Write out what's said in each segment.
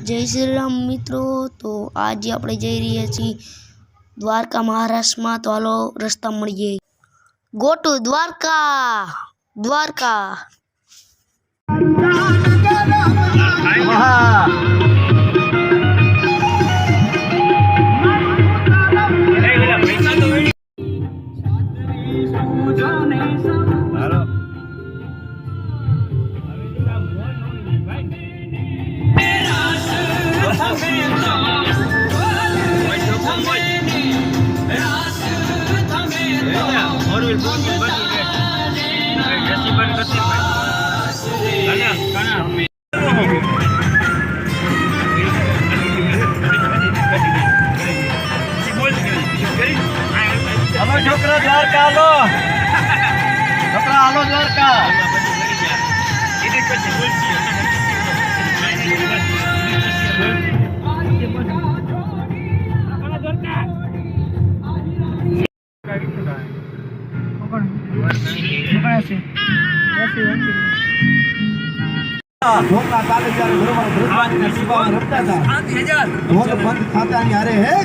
જય શ્રી રામ મિત્રો। તો આજે આપણે જઈ રહ્યા છીએ દ્વારકા મહારાષ્ટ્રમાં। તો હાલો રસ્તા મળીએ। Go to Dwarka. દ્વારકા छोकरा द्वारका आलो छोकरा आलो द्वारका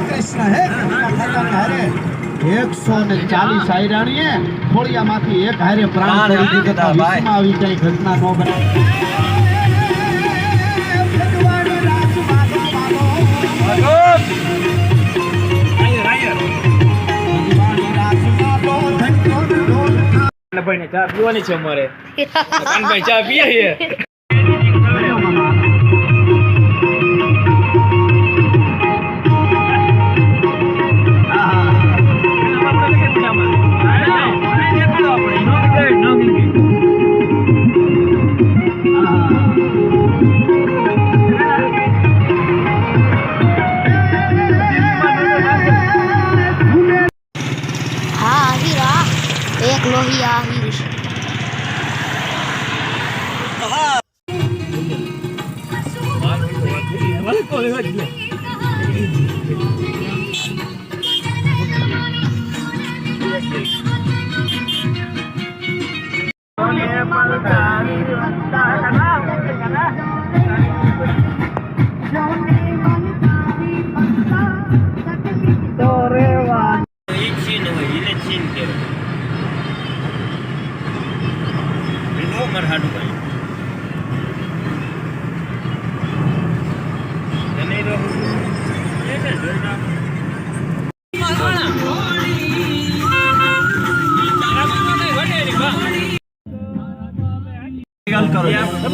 कृष्ण है 140 आयराणीए खोड़ियामांथी एक हारे प्राण કરી દીધા ભાઈ આવી કઈ ઘટના ન બને। ભાઈ ને ચા પીવાની છે અમારે કાનભાઈ ચા પીએ છે। एक लोहिया आहिर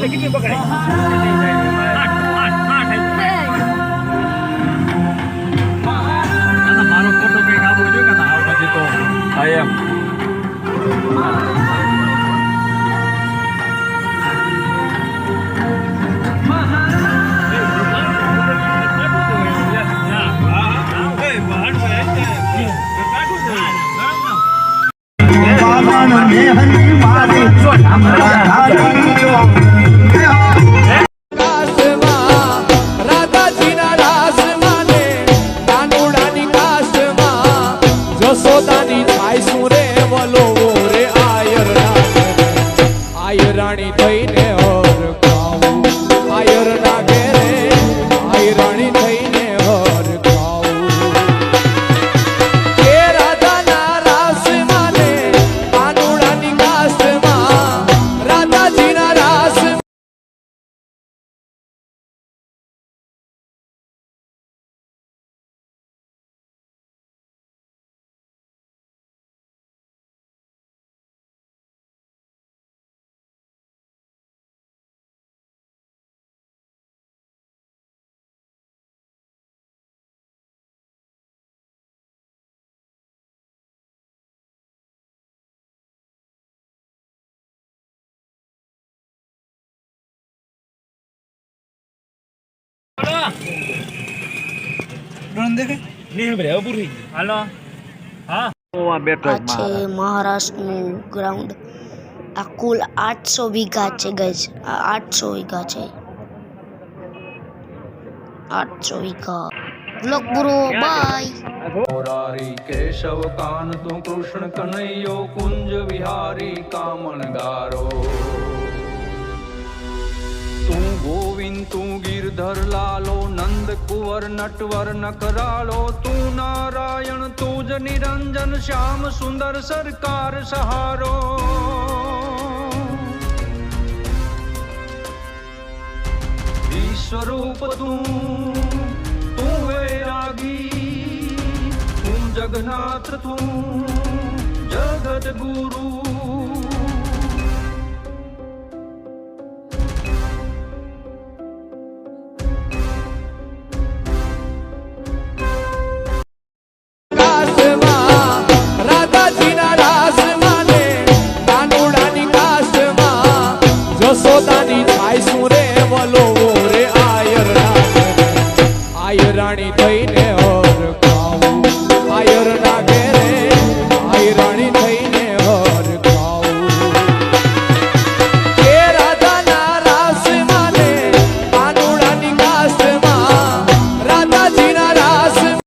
कितनी पकड़े मारो फोटो पे काबू जो का પછી તો આઈ એમ आयराणी थईने हर खाऊं आयरना घेरे आयराणी थईने हर खाऊं के राधाना रास माने कानुडानी कास मा राधाजीना रास देखे नहीं है अब पूरी हेलो हां ओ बैठो છે મહારાષ્ટ્રનું ગ્રાઉન્ડ। આ કુલ 800 વીઘા છે ગાઈસ। આ 800 વીઘા છે 800 વીઘા। વ્લોગ પૂરો બાય। मुरारी केशव कांत कृष्ण कन्हैयो कुंज विहारी कामन गारो तू गोविंद तू गिरधर लालो નંદ કુંવર નટવર નકરાળો તું નારાયણ તું જ નિરંજન શ્યામ સુંદર સરકાર સહારો સ્વરૂપ તું વૈરાગી તું જગન્નાથ તું જગત ગુરુ રાધાજીના રાસમાં ને નાનુડાની કાસમાં જસોદાની થાય શું રે વલો